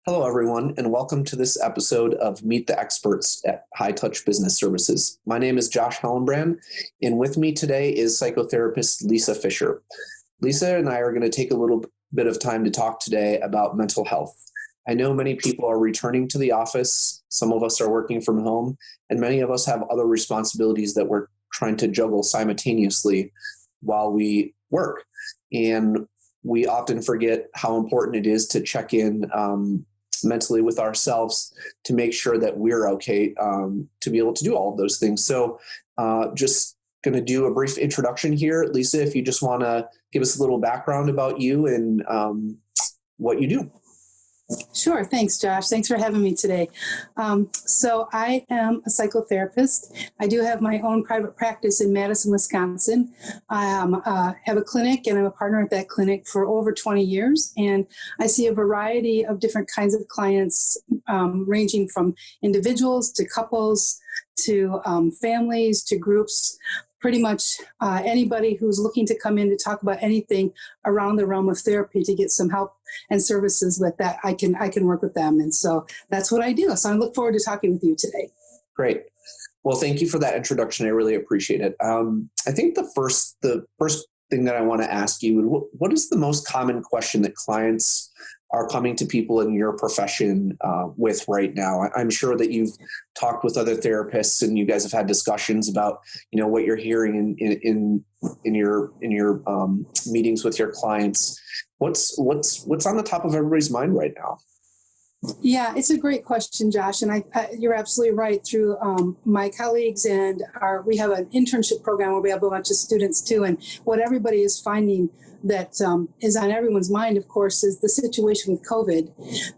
Hello, everyone, and welcome to this episode of Meet the Experts at HiTouch Business Services. My name is Josh Hellenbrand, and with me today is psychotherapist Lesa Fischer. Lesa and I are going to take a little bit of time to talk today about mental health. I know many people are returning to the office, some of us are working from home, and many of us have other responsibilities that we're trying to juggle simultaneously while we work. And we often forget how important it is to check in mentally with ourselves to make sure that we're okay to be able to do all of those things. So just going to do a brief introduction here. Lesa, if you just want to give us a little background about you and what you do. Sure. Thanks, Josh. Thanks for having me today. So I am a psychotherapist. I do have my own private practice in Madison, Wisconsin. I have a clinic and I'm a partner at that clinic for over 20 years. And I see a variety of different kinds of clients, ranging from individuals to couples to families to groups. Pretty much anybody who's looking to come in to talk about anything around the realm of therapy to get some help and services with that, I can work with them. And so that's what I do. So I look forward to talking with you today. Great. Well, thank you for that introduction. I really appreciate it. I think the first thing that I want to ask you, what is the most common question that clients are coming to people in your profession with right now? I'm sure that you've talked with other therapists and you guys have had discussions about, what you're hearing in your meetings with your clients. What's on the top of everybody's mind right now? Yeah, it's a great question, Josh. And you're absolutely right. Through my colleagues and we have an internship program where we have a bunch of students too. And what everybody is finding that is on everyone's mind, of course, is the situation with COVID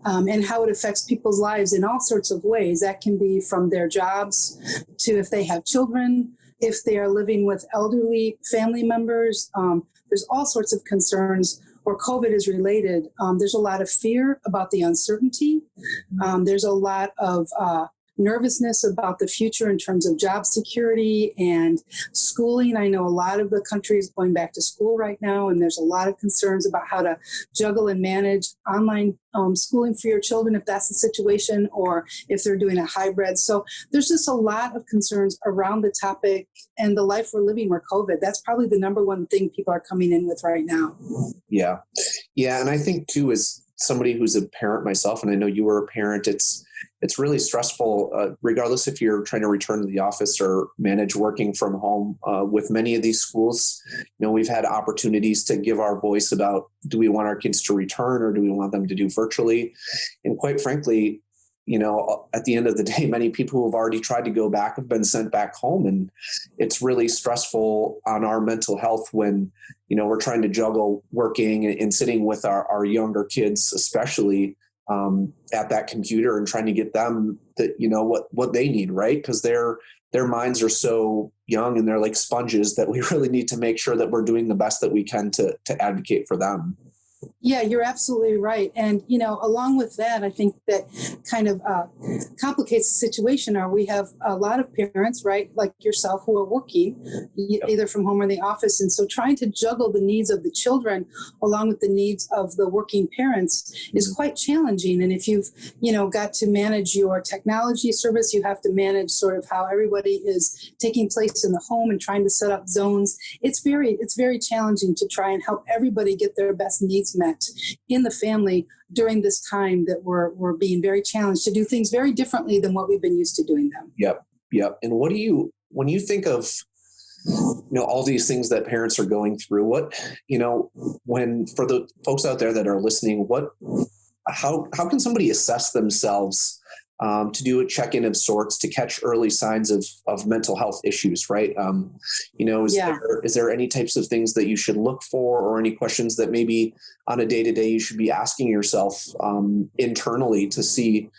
and how it affects people's lives in all sorts of ways. That can be from their jobs to if they have children, if they are living with elderly family members. There's all sorts of concerns where COVID is related. There's a lot of fear about the uncertainty. There's a lot of nervousness about the future in terms of job security and schooling. I know a lot of the country is going back to school right now, and there's a lot of concerns about how to juggle and manage online schooling for your children if that's the situation, or if they're doing a hybrid. So there's just a lot of concerns around the topic and the life we're living with COVID. That's probably the number one thing people are coming in with right now. Yeah. And I think too, as somebody who's a parent myself, and I know you were a parent, it's really stressful, regardless if you're trying to return to the office or manage working from home. With many of these schools, we've had opportunities to give our voice about, do we want our kids to return or do we want them to do virtually? And quite frankly, at the end of the day, many people who have already tried to go back have been sent back home. And it's really stressful on our mental health when, we're trying to juggle working and sitting with our younger kids, especially at that computer, and trying to get them what they need, right? Because their minds are so young and they're like sponges that we really need to make sure that we're doing the best that we can to advocate for them. Yeah, you're absolutely right. And, along with that, I think that kind of complicates the situation. We have a lot of parents, right, like yourself, who are working either from home or in the office. And so trying to juggle the needs of the children along with the needs of the working parents is quite challenging. And if you've, got to manage your technology service, you have to manage sort of how everybody is taking place in the home and trying to set up zones. It's very challenging to try and help everybody get their best needs met in the family during this time that we're being very challenged to do things very differently than what we've been used to doing them. Yep. And when you think of, all these things that parents are going through, when for the folks out there that are listening, how can somebody assess themselves to do a check-in of sorts to catch early signs of mental health issues, right? Is there any types of things that you should look for, or any questions that maybe on a day-to-day you should be asking yourself internally to see,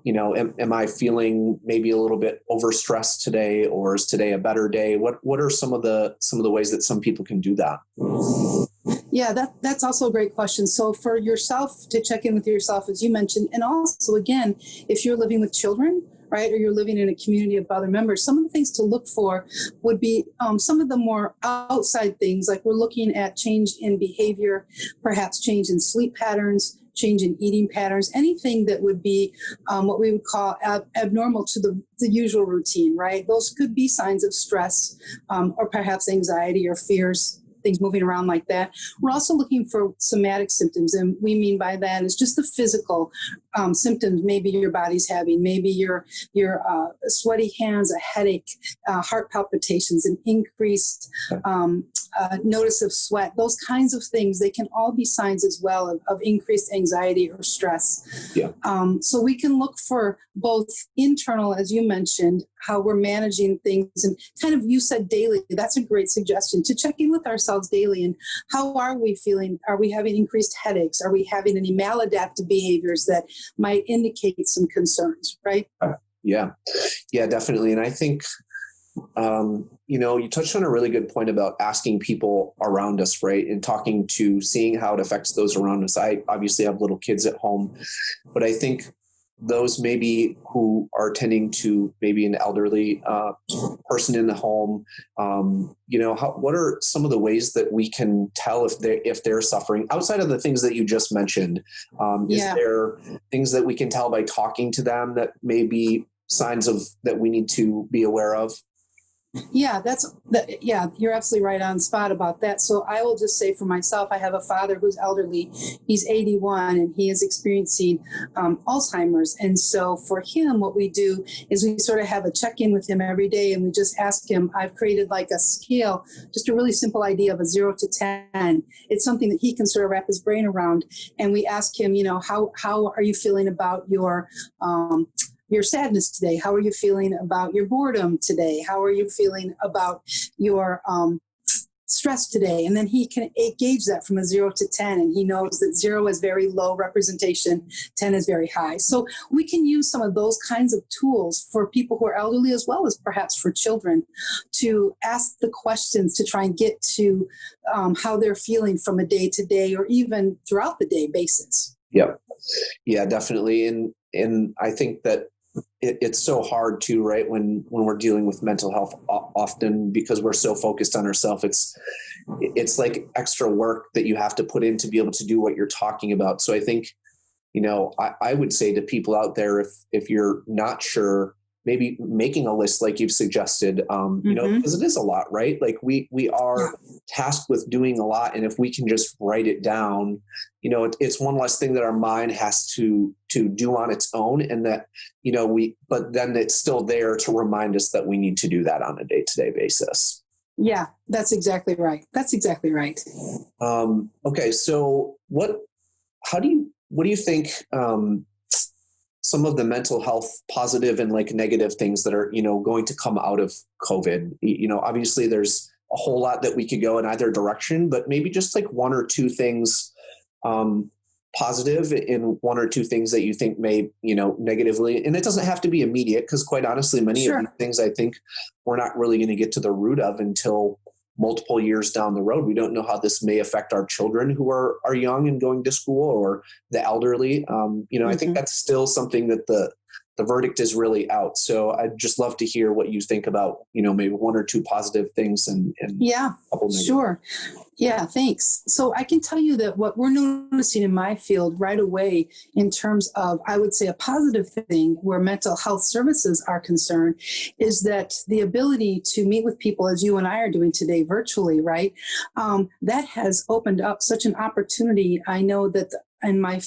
am I feeling maybe a little bit overstressed today, or is today a better day? What are some of the ways that some people can do that? Yeah, that's also a great question. So for yourself to check in with yourself, as you mentioned, and also, again, if you're living with children, right, or you're living in a community of other members, some of the things to look for would be some of the more outside things, like we're looking at change in behavior, perhaps change in sleep patterns, change in eating patterns, anything that would be what we would call abnormal to the usual routine, right? Those could be signs of stress or perhaps anxiety or fears, things moving around like that. We're also looking for somatic symptoms, and we mean by that is just the physical symptoms. Maybe your body's having, maybe your sweaty hands, a headache, heart palpitations, an increased notice of sweat. Those kinds of things, they can all be signs as well of increased anxiety or stress. Yeah. So we can look for both internal, as you mentioned, how we're managing things, and kind of, you said daily. That's a great suggestion, to check in with ourselves daily. And how are we feeling? Are we having increased headaches? Are we having any maladaptive behaviors that might indicate some concerns, right? Yeah, definitely. And I think, you touched on a really good point about asking people around us, right? And seeing how it affects those around us. I obviously have little kids at home, but I think those maybe who are tending to maybe an elderly person in the home, what are some of the ways that we can tell if they're suffering outside of the things that you just mentioned? Is there things that we can tell by talking to them that may be signs of that we need to be aware of? Yeah, you're absolutely right on spot about that. So I will just say for myself, I have a father who's elderly. He's 81 and he is experiencing Alzheimer's. And so for him, what we do is we sort of have a check-in with him every day, and we just ask him. I've created like a scale, just a really simple idea of a 0 to 10. It's something that he can sort of wrap his brain around. And we ask him, how are you feeling about your sadness today? How are you feeling about your boredom today? How are you feeling about your stress today? And then he can gauge that from a 0 to 10. And he knows that 0 is very low representation, 10 is very high. So we can use some of those kinds of tools for people who are elderly, as well as perhaps for children, to ask the questions to try and get to how they're feeling from a day-to-day or even throughout the day basis. Yeah, definitely. And I think that it's so hard too, right? When we're dealing with mental health, often because we're so focused on ourselves, it's like extra work that you have to put in to be able to do what you're talking about. So I think, I would say to people out there, if you're not sure, maybe making a list like you've suggested, because it is a lot, right? Like we are tasked with doing a lot. And if we can just write it down, it's one less thing that our mind has to do on its own. And that, but then it's still there to remind us that we need to do that on a day-to-day basis. Yeah, that's exactly right. Okay. So what do you think, some of the mental health positive and like negative things that are, going to come out of COVID? Obviously there's a whole lot that we could go in either direction, but maybe just like one or two things positive and one or two things that you think may, negatively. And it doesn't have to be immediate, because quite honestly, many of these things I think we're not really going to get to the root of until multiple years down the road. We don't know how this may affect our children who are young and going to school, or the elderly. I think that's still something that the verdict is really out. So I'd just love to hear what you think about, maybe one or two positive things and a couple negative. Sure. Yeah, thanks. So I can tell you that what we're noticing in my field right away, in terms of, I would say, a positive thing where mental health services are concerned, is that the ability to meet with people, as you and I are doing today virtually, right? That has opened up such an opportunity. I know that in my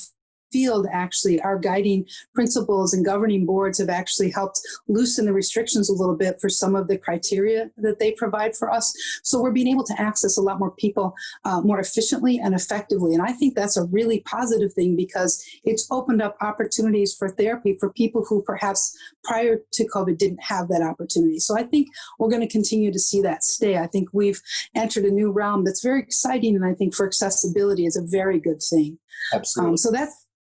field, actually, our guiding principles and governing boards have actually helped loosen the restrictions a little bit for some of the criteria that they provide for us. So we're being able to access a lot more people more efficiently and effectively. And I think that's a really positive thing, because it's opened up opportunities for therapy for people who perhaps prior to COVID didn't have that opportunity. So I think we're going to continue to see that stay. I think we've entered a new realm that's very exciting. And I think for accessibility is a very good thing. Absolutely. So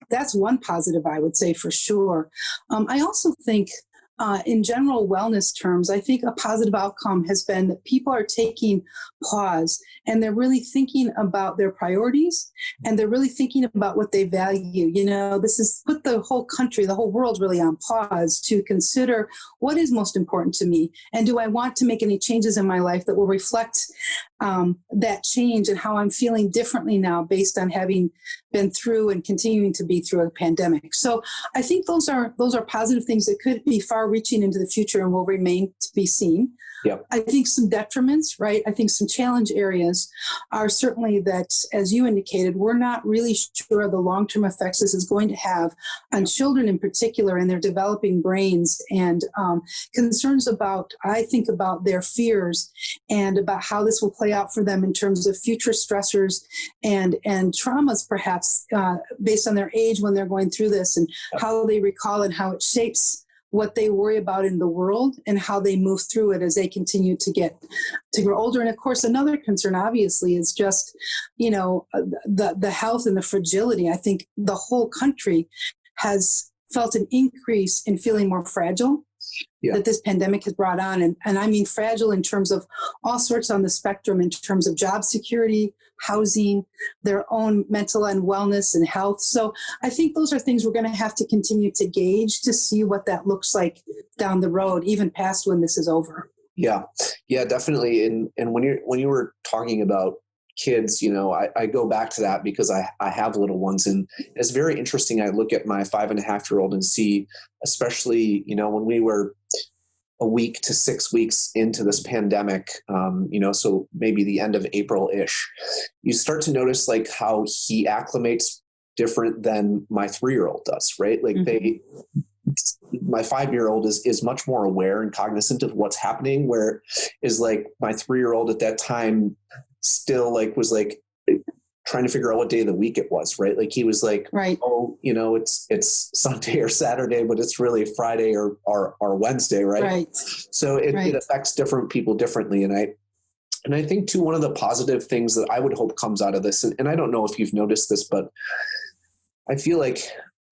that's one positive, I would say, for sure. I also think in general wellness terms, I think a positive outcome has been that people are taking pause and they're really thinking about their priorities, and they're really thinking about what they value. This has put the whole country, the whole world really on pause to consider what is most important to me. And do I want to make any changes in my life that will reflect that change and how I'm feeling differently now based on having been through and continuing to be through a pandemic. So I think those are positive things that could be far reaching into the future and will remain to be seen. Yep. I think some detriments, right? I think some challenge areas are certainly that, as you indicated, we're not really sure the long-term effects this is going to have on children in particular and their developing brains, and concerns about, I think about their fears and about how this will play out for them in terms of future stressors and traumas, perhaps based on their age when they're going through this, and how they recall and how it shapes what they worry about in the world and how they move through it as they continue to grow older. And of course, another concern obviously is just, the health and the fragility. I think the whole country has felt an increase in feeling more fragile that this pandemic has brought on. And I mean fragile in terms of all sorts on the spectrum, in terms of job security, housing, their own mental and wellness and health. So I think those are things we're going to have to continue to gauge to see what that looks like down the road, even past when this is over. Yeah, definitely. And when you were talking about kids, I go back to that because I have little ones, and it's very interesting. I look at my 5.5-year-old and see, especially, when we were a week to 6 weeks into this pandemic, so maybe the end of April-ish, you start to notice like how he acclimates different than my 3-year-old does, right? Like my 5-year-old is much more aware and cognizant of what's happening, where is like my 3-year-old at that time still was trying to figure out what day of the week it was, right? Like he was like, right. Oh, it's Sunday or Saturday, but it's really Friday or Wednesday, right? Right. So it affects different people differently. And I think too, one of the positive things that I would hope comes out of this, and I don't know if you've noticed this, but I feel like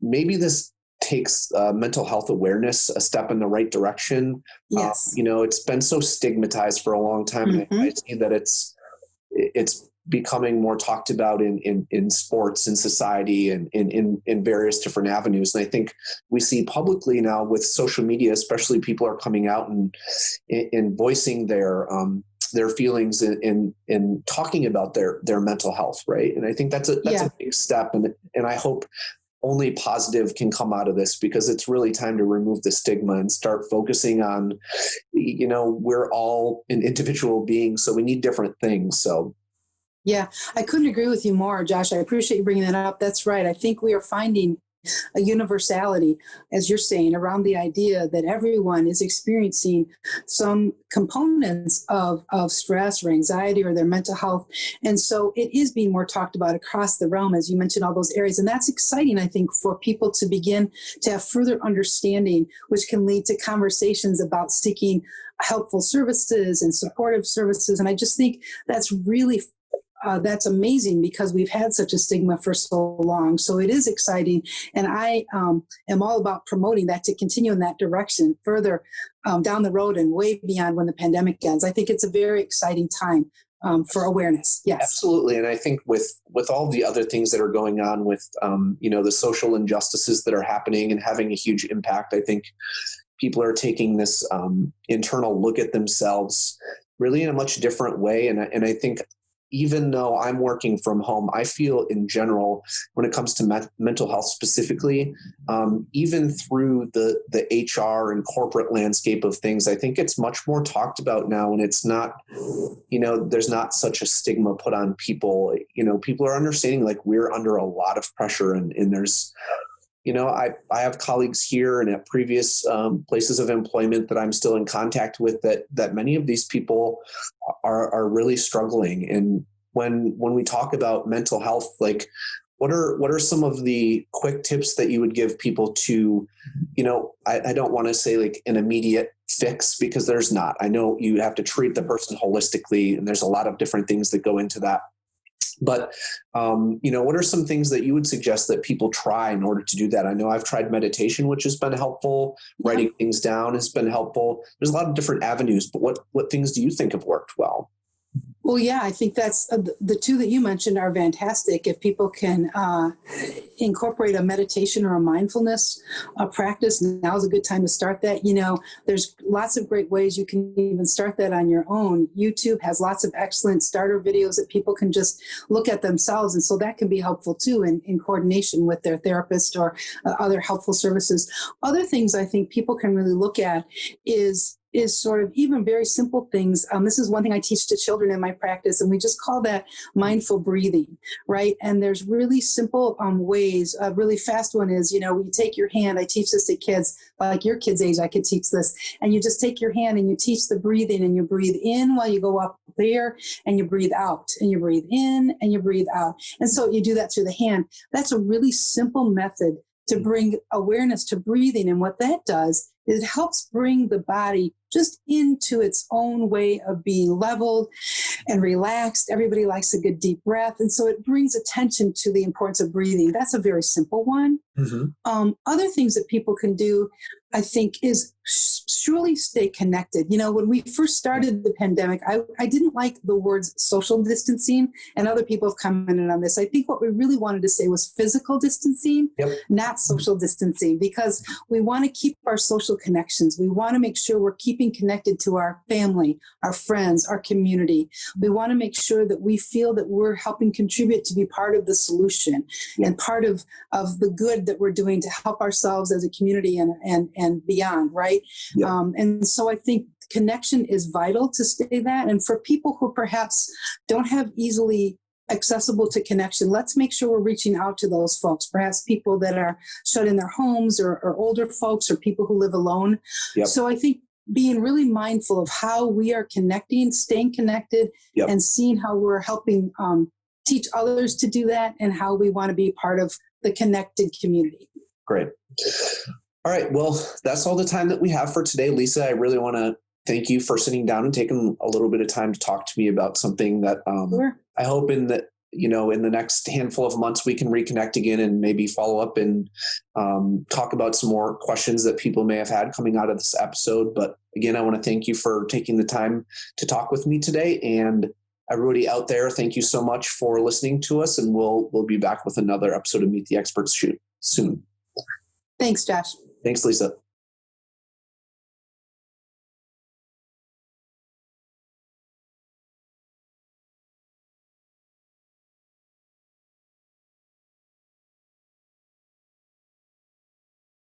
maybe this takes mental health awareness a step in the right direction. Yes. It's been so stigmatized for a long time. Mm-hmm. And I see that it's becoming more talked about in sports and society and in various different avenues. And I think we see publicly now with social media, especially, people are coming out and voicing their feelings in talking about their mental health. Right. And I think that's a big step. And I hope only positive can come out of this, because it's really time to remove the stigma and start focusing on, we're all an individual being, so we need different things. So. Yeah, I couldn't agree with you more, Josh. I appreciate you bringing that up. That's right. I think we are finding a universality, as you're saying, around the idea that everyone is experiencing some components of stress or anxiety or their mental health. And so it is being more talked about across the realm, as you mentioned, all those areas. And that's exciting, I think, for people to begin to have further understanding, which can lead to conversations about seeking helpful services and supportive services. And I just think that's really that's amazing, because we've had such a stigma for so long. So it is exciting. And I am all about promoting that, to continue in that direction further down the road and way beyond when the pandemic ends. I think it's a very exciting time for awareness. Yes, absolutely. And I think with all the other things that are going on with, the social injustices that are happening and having a huge impact, I think people are taking this internal look at themselves really in a much different way. And I think, even though I'm working from home, I feel in general, when it comes to mental health specifically, even through the HR and corporate landscape of things, I think it's much more talked about now. And it's not, there's not such a stigma put on people. People are understanding like we're under a lot of pressure, and there's, I have colleagues here and at previous places of employment that I'm still in contact with that many of these people are really struggling. And when we talk about mental health, like what are some of the quick tips that you would give people to, I don't want to say like an immediate fix, because there's not. I know you have to treat the person holistically, and there's a lot of different things that go into that. But, what are some things that you would suggest that people try in order to do that? I know I've tried meditation, which has been helpful. Writing things down has been helpful. There's a lot of different avenues, but what things do you think have worked well? Well, yeah, I think that's the two that you mentioned are fantastic. If people can incorporate a meditation or a mindfulness practice, now's a good time to start that. There's lots of great ways you can even start that on your own. YouTube has lots of excellent starter videos that people can just look at themselves. And so that can be helpful too in coordination with their therapist or other helpful services. Other things I think people can really look at is sort of even very simple things. This is one thing I teach to children in my practice, and we just call that mindful breathing, right? And there's really simple ways. A really fast one is, you take your hand. I teach this to kids, like your kids' age, I could teach this. And you just take your hand and you teach the breathing, and you breathe in while you go up there, and you breathe out, and you breathe in, and you breathe out. And so you do that through the hand. That's a really simple method to bring awareness to breathing. And what that does is it helps bring the body just into its own way of being leveled and relaxed. Everybody likes a good deep breath. And so it brings attention to the importance of breathing. That's a very simple one. Mm-hmm. Other things that people can do, I think, is surely stay connected. When we first started the pandemic, I didn't like the words social distancing, and other people have commented on this. I think what we really wanted to say was physical distancing, not social distancing, because we want to keep our social connections. We want to make sure we're keeping connected to our family, our friends, our community. We want to make sure that we feel that we're helping contribute to be part of the solution and part of the good that we're doing to help ourselves as a community and beyond, right? And so I think connection is vital to stay that. And for people who perhaps don't have easily accessible to connection, let's make sure we're reaching out to those folks, perhaps people that are shut in their homes or older folks or people who live alone. So I think being really mindful of how we are connecting, staying connected, and seeing how we're helping teach others to do that, and how we want to be part of the connected community. Great. All right. Well, that's all the time that we have for today, Lesa. I really want to thank you for sitting down and taking a little bit of time to talk to me about something that I hope in the next handful of months we can reconnect again and maybe follow up and talk about some more questions that people may have had coming out of this episode. But again, I want to thank you for taking the time to talk with me today. And everybody out there, thank you so much for listening to us. And we'll be back with another episode of Meet the Experts soon. Thanks, Josh. Thanks, Lesa.